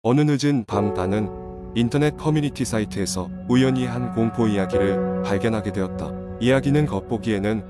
어느 늦은 밤 나는 인터넷 커뮤니티 사이트에서 우연히 한 공포 이야기를 발견하게 되었다. 이야기는 겉보기에는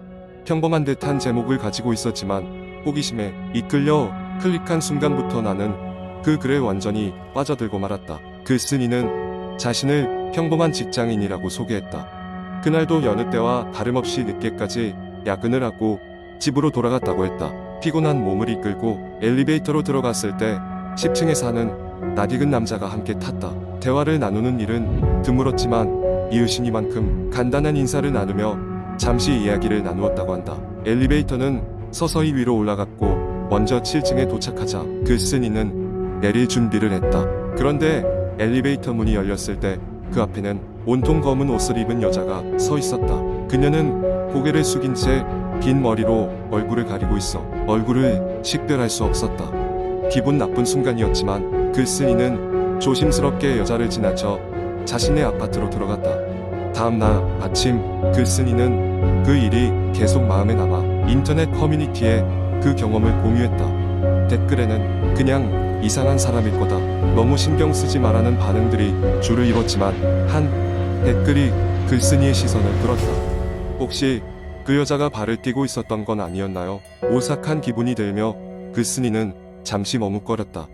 평범한 듯한 제목을 가지고 있었지만 호기심에 이끌려 클릭한 순간부터 나는 그 글에 완전히 빠져들고 말았다. 글쓴이는 자신을 평범한 직장인이라고 소개했다. 그날도 여느 때와 다름없이 늦게까지 야근을 하고 집으로 돌아갔다고 했다. 피곤한 몸을 이끌고 엘리베이터로 들어갔을 때 10층에 사는 낯익은 남자가 함께 탔다. 대화를 나누는 일은 드물었지만 이웃이니만큼 간단한 인사를 나누며 잠시 이야기를 나누었다고 한다. 엘리베이터는 서서히 위로 올라갔고 먼저 7층에 도착하자 글쓴이는 내릴 준비를 했다. 그런데 엘리베이터 문이 열렸을 때 그 앞에는 온통 검은 옷을 입은 여자가 서 있었다. 그녀는 고개를 숙인 채 긴 머리로 얼굴을 가리고 있어 얼굴을 식별할 수 없었다. 기분 나쁜 순간이었지만 글쓴이는 조심스럽게 여자를 지나쳐 자신의 아파트로 들어갔다. 다음날 아침 글쓴이는 그 일이 계속 마음에 남아 인터넷 커뮤니티에 그 경험을 공유했다. 댓글에는 그냥 이상한 사람일 거다, 너무 신경 쓰지 마라는 반응들이 줄을 이뤘지만 한 댓글이 글쓴이의 시선을 끌었다. 혹시 그 여자가 발을 띄고 있었던 건 아니었나요? 오싹한 기분이 들며 글쓴이는 잠시 머뭇거렸다.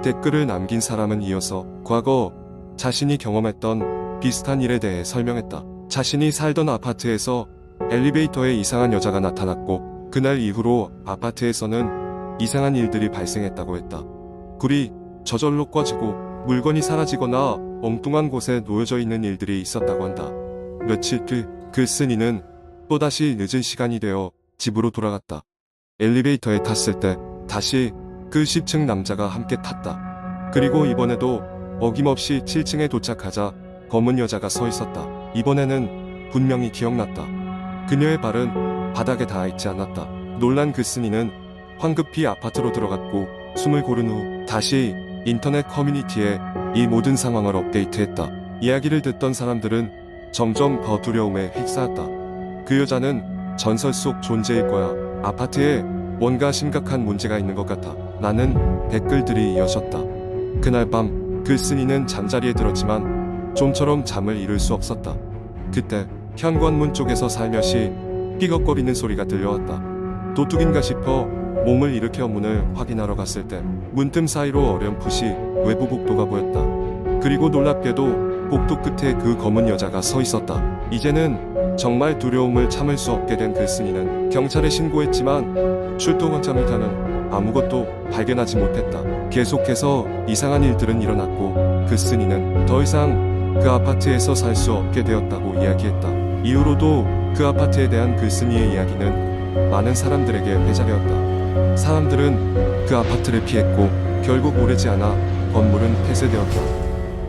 댓글을 남긴 사람은 이어서 과거 자신이 경험했던 비슷한 일에 대해 설명했다. 자신이 살던 아파트에서 엘리베이터에 이상한 여자가 나타났고 그날 이후로 아파트에서는 이상한 일들이 발생했다고 했다. 불이 저절로 꺼지고 물건이 사라지거나 엉뚱한 곳에 놓여져 있는 일들이 있었다고 한다. 며칠 뒤 글쓴이는 또다시 늦은 시간이 되어 집으로 돌아갔다. 엘리베이터에 탔을 때 다시 그 10층 남자가 함께 탔다. 그리고 이번에도 어김없이 7층에 도착하자 검은 여자가 서 있었다. 이번에는 분명히 기억났다. 그녀의 발은 바닥에 닿아 있지 않았다. 놀란 글쓴이는 황급히 아파트로 들어갔고 숨을 고른 후 다시 인터넷 커뮤니티에 이 모든 상황을 업데이트했다. 이야기를 듣던 사람들은 점점 더 두려움에 휩싸였다. 그 여자는 전설 속 존재일 거야. 아파트에 뭔가 심각한 문제가 있는 것 같아. 라는 댓글들이 이어졌다. 그날 밤 글쓴이는 잠자리에 들었지만 좀처럼 잠을 이룰 수 없었다. 그때 현관문 쪽에서 살며시 삐걱거리는 소리가 들려왔다. 도둑인가 싶어 몸을 일으켜 문을 확인하러 갔을 때 문틈 사이로 어렴풋이 외부 복도가 보였다. 그리고 놀랍게도 복도 끝에 그 검은 여자가 서 있었다. 이제는 정말 두려움을 참을 수 없게 된 글쓴이는 경찰에 신고했지만 출동하자마자는 아무것도 발견하지 못했다. 계속해서 이상한 일들은 일어났고 글쓴이는 더 이상 그 아파트에서 살 수 없게 되었다고 이야기했다. 이후로도 그 아파트에 대한 글쓴이의 이야기는 많은 사람들에게 회자되었다. 사람들은 그 아파트를 피했고 결국 오래지 않아 건물은 폐쇄되었다.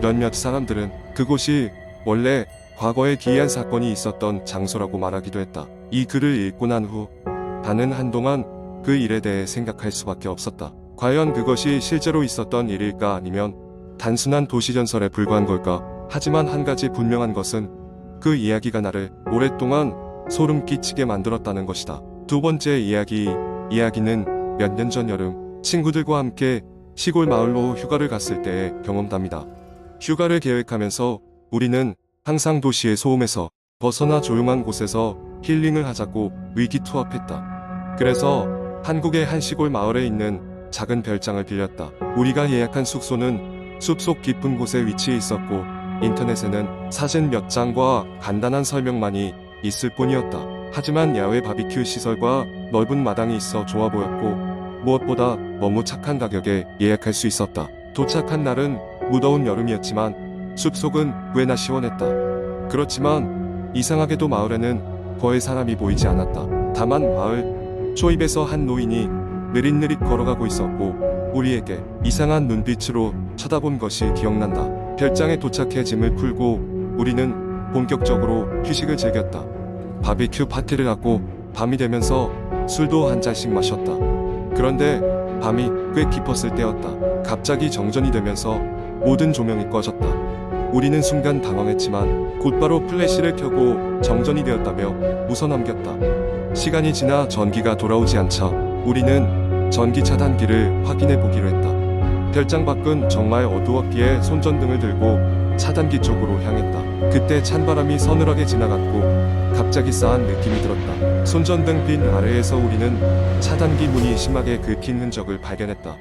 몇몇 사람들은 그곳이 원래 과거에 기이한 사건이 있었던 장소라고 말하기도 했다. 이 글을 읽고 난 후 나는 한동안 그 일에 대해 생각할 수밖에 없었다. 과연 그것이 실제로 있었던 일일까, 아니면 단순한 도시전설에 불과한 걸까? 하지만 한 가지 분명한 것은 그 이야기가 나를 오랫동안 소름 끼치게 만들었다는 것이다. 두 번째 이야기는 몇 년 전 여름 친구들과 함께 시골 마을로 휴가를 갔을 때의 경험담이다. 휴가를 계획하면서 우리는 항상 도시의 소음에서 벗어나 조용한 곳에서 힐링을 하자고 위기투합했다. 그래서 한국의 한 시골 마을에 있는 작은 별장을 빌렸다. 우리가 예약한 숙소는 숲속 깊은 곳에 위치해 있었고 인터넷에는 사진 몇 장과 간단한 설명만이 있을 뿐이었다. 하지만 야외 바비큐 시설과 넓은 마당이 있어 좋아 보였고 무엇보다 너무 착한 가격에 예약할 수 있었다. 도착한 날은 무더운 여름이었지만 숲속은 꽤나 시원했다. 그렇지만 이상하게도 마을에는 거의 사람이 보이지 않았다. 다만 마을 초입에서 한 노인이 느릿느릿 걸어가고 있었고 우리에게 이상한 눈빛으로 쳐다본 것이 기억난다. 별장에 도착해 짐을 풀고 우리는 본격적으로 휴식을 즐겼다. 바비큐 파티를 하고 밤이 되면서 술도 한 잔씩 마셨다. 그런데 밤이 꽤 깊었을 때였다. 갑자기 정전이 되면서 모든 조명이 꺼졌다. 우리는 순간 당황했지만 곧바로 플래시를 켜고 정전이 되었다며 웃어넘겼다. 시간이 지나 전기가 돌아오지 않자 우리는 전기 차단기를 확인해 보기로 했다. 별장 밖은 정말 어두웠기에 손전등을 들고 차단기 쪽으로 향했다. 그때 찬바람이 서늘하게 지나갔고 갑자기 싸한 느낌이 들었다. 손전등 빛 아래에서 우리는 차단기 문이 심하게 긁힌 흔적을 발견했다.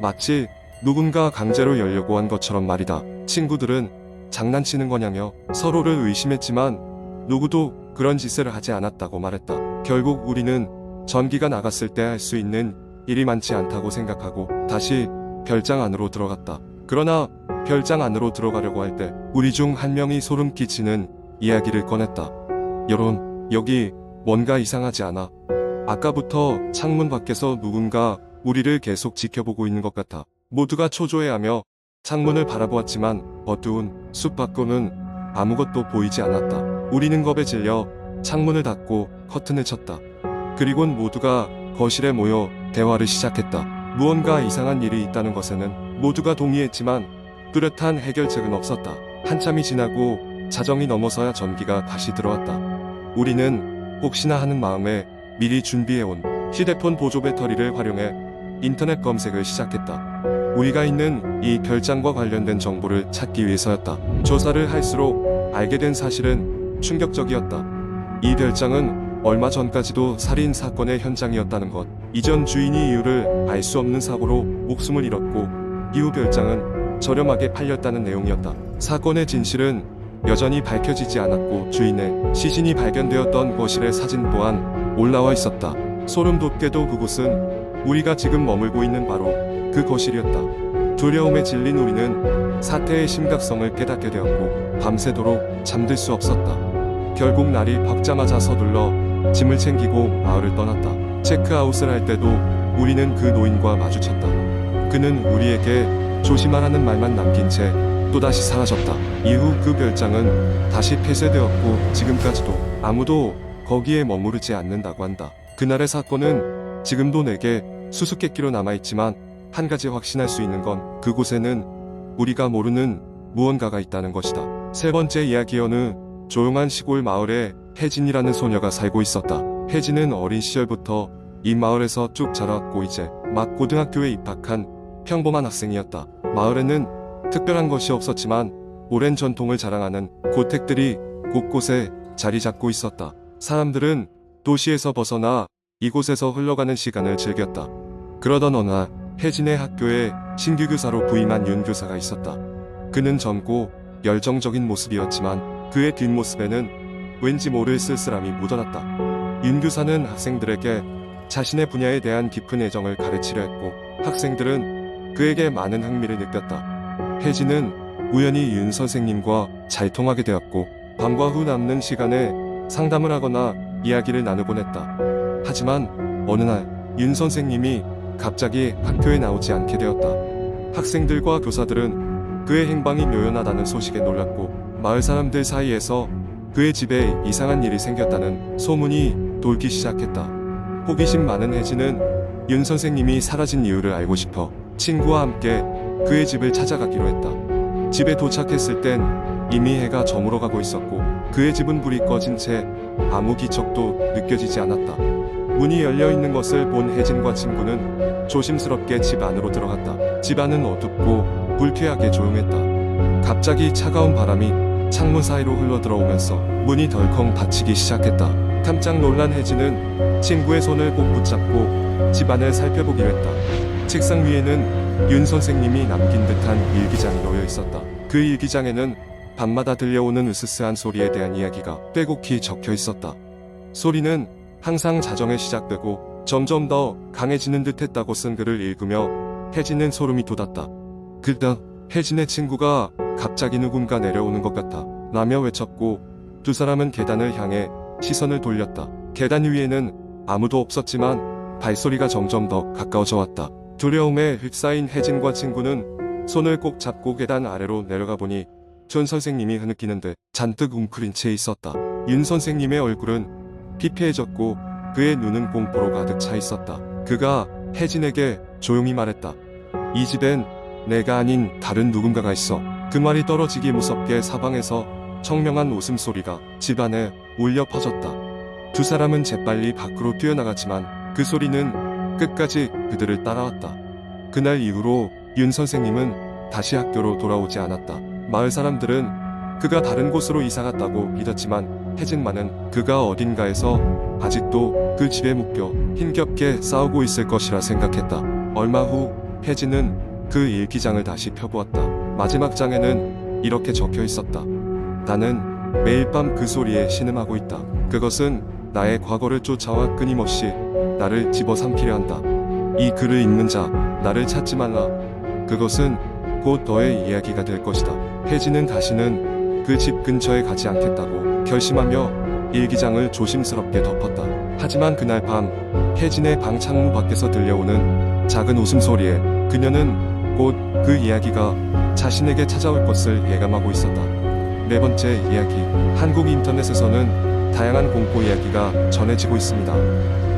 마치 누군가 강제로 열려고 한 것처럼 말이다. 친구들은 장난치는 거냐며 서로를 의심했지만 누구도 그런 짓을 하지 않았다고 말했다. 결국 우리는 전기가 나갔을 때 할 수 있는 일이 많지 않다고 생각하고 다시 별장 안으로 들어갔다. 그러나 별장 안으로 들어가려고 할 때 우리 중 한 명이 소름 끼치는 이야기를 꺼냈다. 여론, 여기 뭔가 이상하지 않아? 아까부터 창문 밖에서 누군가 우리를 계속 지켜보고 있는 것 같아. 모두가 초조해하며 창문을 바라보았지만 어두운 숲 밖으로는 아무것도 보이지 않았다. 우리는 겁에 질려 창문을 닫고 커튼을 쳤다. 그리곤 모두가 거실에 모여 대화를 시작했다. 무언가 이상한 일이 있다는 것에는 모두가 동의했지만 뚜렷한 해결책은 없었다. 한참이 지나고 자정이 넘어서야 전기가 다시 들어왔다. 우리는 혹시나 하는 마음에 미리 준비해온 휴대폰 보조 배터리를 활용해 인터넷 검색을 시작했다. 우리가 있는 이 별장과 관련된 정보를 찾기 위해서였다. 조사를 할수록 알게 된 사실은 충격적이었다. 이 별장은 얼마 전까지도 살인 사건의 현장이었다는 것. 이전 주인이 이유를 알 수 없는 사고로 목숨을 잃었고 이후 별장은 저렴하게 팔렸다는 내용이었다. 사건의 진실은 여전히 밝혀지지 않았고 주인의 시신이 발견되었던 거실의 사진 또한 올라와 있었다. 소름 돋게도 그곳은 우리가 지금 머물고 있는 바로 그 거실이었다. 두려움에 질린 우리는 사태의 심각성을 깨닫게 되었고 밤새도록 잠들 수 없었다. 결국 날이 밝자마자 서둘러 짐을 챙기고 마을을 떠났다. 체크아웃을 할 때도 우리는 그 노인과 마주쳤다. 그는 우리에게 조심하라는 말만 남긴 채 또다시 사라졌다. 이후 그 별장은 다시 폐쇄되었고 지금까지도 아무도 거기에 머무르지 않는다고 한다. 그날의 사건은 지금도 내게 수수께끼로 남아있지만 한 가지 확신할 수 있는 건 그곳에는 우리가 모르는 무언가가 있다는 것이다. 세 번째 이야기. 어느 조용한 시골 마을에 혜진이라는 소녀가 살고 있었다. 혜진은 어린 시절부터 이 마을에서 쭉 자라왔고 이제 막 고등학교에 입학한 평범한 학생이었다. 마을에는 특별한 것이 없었지만 오랜 전통을 자랑하는 고택들이 곳곳에 자리 잡고 있었다. 사람들은 도시에서 벗어나 이곳에서 흘러가는 시간을 즐겼다. 그러던 어느 날 혜진의 학교에 신규 교사로 부임한 윤 교사가 있었다. 그는 젊고 열정적인 모습이었지만 그의 뒷모습에는 왠지 모를 쓸쓸함이 묻어났다. 윤 교사는 학생들에게 자신의 분야에 대한 깊은 애정을 가르치려 했고 학생들은 그에게 많은 흥미를 느꼈다. 혜진은 우연히 윤 선생님과 잘 통하게 되었고 방과 후 남는 시간에 상담을 하거나 이야기를 나누곤 했다. 하지만 어느 날 윤 선생님이 갑자기 학교에 나오지 않게 되었다. 학생들과 교사들은 그의 행방이 묘연하다는 소식에 놀랐고 마을 사람들 사이에서 그의 집에 이상한 일이 생겼다는 소문이 돌기 시작했다. 호기심 많은 혜진은 윤 선생님이 사라진 이유를 알고 싶어 친구와 함께 그의 집을 찾아가기로 했다. 집에 도착했을 땐 이미 해가 저물어가고 있었고 그의 집은 불이 꺼진 채 아무 기척도 느껴지지 않았다. 문이 열려있는 것을 본 혜진과 친구는 조심스럽게 집 안으로 들어갔다. 집 안은 어둡고 불쾌하게 조용했다. 갑자기 차가운 바람이 창문 사이로 흘러들어오면서 문이 덜컹 닫히기 시작했다. 깜짝 놀란 혜진은 친구의 손을 꼭 붙잡고 집안을 살펴보기로 했다. 책상 위에는 윤 선생님이 남긴 듯한 일기장이 놓여 있었다. 그 일기장에는 밤마다 들려오는 으스스한 소리에 대한 이야기가 빼곡히 적혀 있었다. 소리는 항상 자정에 시작되고 점점 더 강해지는 듯 했다고 쓴 글을 읽으며 혜진은 소름이 돋았다. 그때 혜진의 친구가 갑자기 누군가 내려오는 것 같아 라며 외쳤고 두 사람은 계단을 향해 시선을 돌렸다. 계단 위에는 아무도 없었지만 발소리가 점점 더 가까워져 왔다. 두려움에 휩싸인 혜진과 친구는 손을 꼭 잡고 계단 아래로 내려가 보니 존 선생님이 흐느끼는데 잔뜩 웅크린 채 있었다. 윤 선생님의 얼굴은 피폐해졌고 그의 눈은 공포로 가득 차 있었다. 그가 혜진에게 조용히 말했다. 이 집엔 내가 아닌 다른 누군가가 있어. 그 말이 떨어지기 무섭게 사방에서 청명한 웃음소리가 집안에 울려 퍼졌다. 두 사람은 재빨리 밖으로 뛰어나갔지만 그 소리는 끝까지 그들을 따라왔다. 그날 이후로 윤 선생님은 다시 학교로 돌아오지 않았다. 마을 사람들은 그가 다른 곳으로 이사 갔다고 믿었지만 혜진만은 그가 어딘가에서 아직도 그 집에 묶여 힘겹게 싸우고 있을 것이라 생각했다. 얼마 후 혜진은 그 일기장을 다시 펴보았다. 마지막 장에는 이렇게 적혀 있었다. 나는 매일 밤 그 소리에 신음하고 있다. 그것은 나의 과거를 쫓아와 끊임없이 나를 집어삼키려 한다. 이 글을 읽는 자, 나를 찾지 말라. 그것은 곧 너의 이야기가 될 것이다. 혜진은 다시는 그 집 근처에 가지 않겠다고 결심하며 일기장을 조심스럽게 덮었다. 하지만 그날 밤 혜진의 방 창문 밖에서 들려오는 작은 웃음소리에 그녀는 곧 그 이야기가 자신에게 찾아올 것을 예감하고 있었다. 네 번째 이야기. 한국 인터넷에서는 다양한 공포 이야기가 전해지고 있습니다.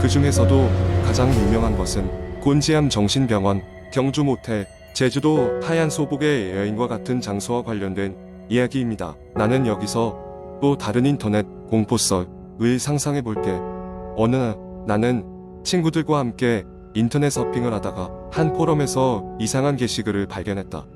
그 중에서도 가장 유명한 것은 곤지암 정신병원, 경주 모텔, 제주도 하얀 소복의 여인과 같은 장소와 관련된 이야기입니다. 나는 여기서 또 다른 인터넷 공포썰을 상상해 볼게. 어느 날 나는 친구들과 함께 인터넷 서핑을 하다가 한 포럼에서 이상한 게시글을 발견했다.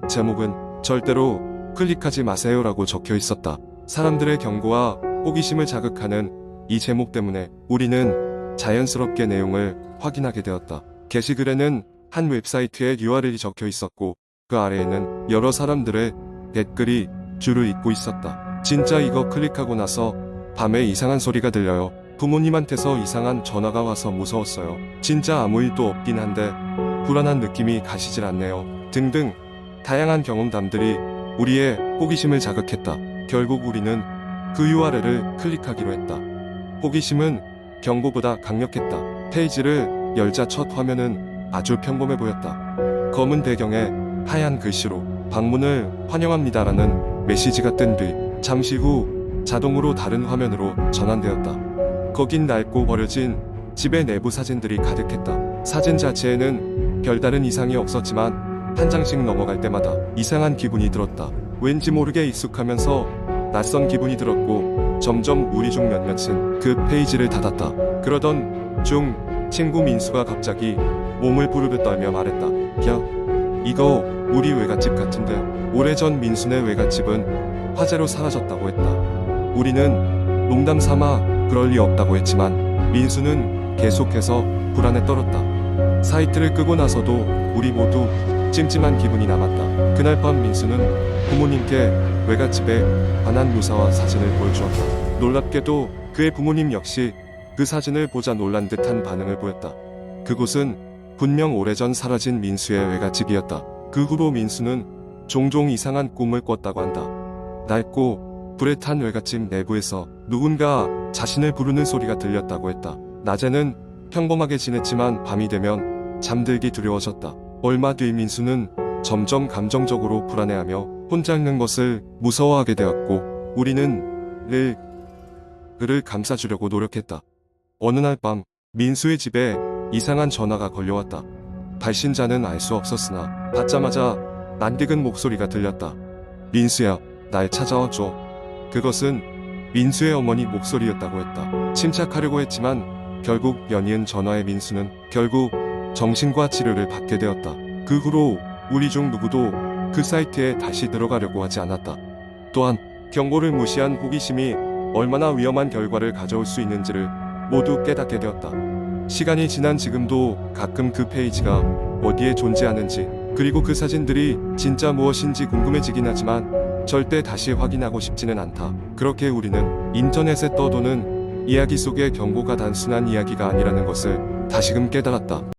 제목은 절대로 클릭하지 마세요라고 적혀 있었다. 사람들의 경고와 호기심을 자극하는 이 제목 때문에 우리는 자연스럽게 내용을 확인하게 되었다. 게시글에는 한 웹사이트의 URL이 적혀 있었고 그 아래에는 여러 사람들의 댓글이 줄을 잇고 있었다. 진짜 이거 클릭하고 나서 밤에 이상한 소리가 들려요. 부모님한테서 이상한 전화가 와서 무서웠어요. 진짜 아무 일도 없긴 한데 불안한 느낌이 가시질 않네요. 등등 다양한 경험담들이 우리의 호기심을 자극했다. 결국 우리는 그 URL을 클릭하기로 했다. 호기심은 경고보다 강력했다. 페이지를 열자 첫 화면은 아주 평범해 보였다. 검은 배경에 하얀 글씨로 방문을 환영합니다라는 메시지가 뜬 뒤 잠시 후 자동으로 다른 화면으로 전환되었다. 거긴 낡고 버려진 집의 내부 사진들이 가득했다. 사진 자체에는 별다른 이상이 없었지만 한 장씩 넘어갈 때마다 이상한 기분이 들었다. 왠지 모르게 익숙하면서 낯선 기분이 들었고 점점 우리 중 몇몇은 그 페이지를 닫았다. 그러던 중 친구 민수가 갑자기 몸을 부르르 떨며 말했다. 야, 이거 우리 외갓집 같은데. 오래전 민수네 외갓집은 화재로 사라졌다고 했다. 우리는 농담 삼아 그럴 리 없다고 했지만 민수는 계속해서 불안에 떨었다. 사이트를 끄고 나서도 우리 모두 찜찜한 기분이 남았다. 그날 밤 민수는 부모님께 외갓집에 관한 묘사와 사진을 보여주었다. 놀랍게도 그의 부모님 역시 그 사진을 보자 놀란 듯한 반응을 보였다. 그곳은 분명 오래전 사라진 민수의 외갓집이었다. 그 후로 민수는 종종 이상한 꿈을 꿨다고 한다. 낡고 불에 탄 외갓집 내부에서 누군가 자신을 부르는 소리가 들렸다고 했다. 낮에는 평범하게 지냈지만 밤이 되면 잠들기 두려워졌다. 얼마 뒤 민수는 점점 감정적으로 불안해하며 혼자 있는 것을 무서워하게 되었고 우리는 그를 감싸주려고 노력했다. 어느 날 밤 민수의 집에 이상한 전화가 걸려왔다. 발신자는 알 수 없었으나 받자마자 낯익은 목소리가 들렸다. 민수야, 날 찾아와줘. 그것은 민수의 어머니 목소리였다고 했다. 침착하려고 했지만 결국 연이은 전화의 민수는 결국 정신과 치료를 받게 되었다. 그 후로 우리 중 누구도 그 사이트에 다시 들어가려고 하지 않았다. 또한 경고를 무시한 호기심이 얼마나 위험한 결과를 가져올 수 있는지를 모두 깨닫게 되었다. 시간이 지난 지금도 가끔 그 페이지가 어디에 존재하는지 그리고 그 사진들이 진짜 무엇인지 궁금해지긴 하지만 절대 다시 확인하고 싶지는 않다. 그렇게 우리는 인터넷에 떠도는 이야기 속의 경고가 단순한 이야기가 아니라는 것을 다시금 깨달았다.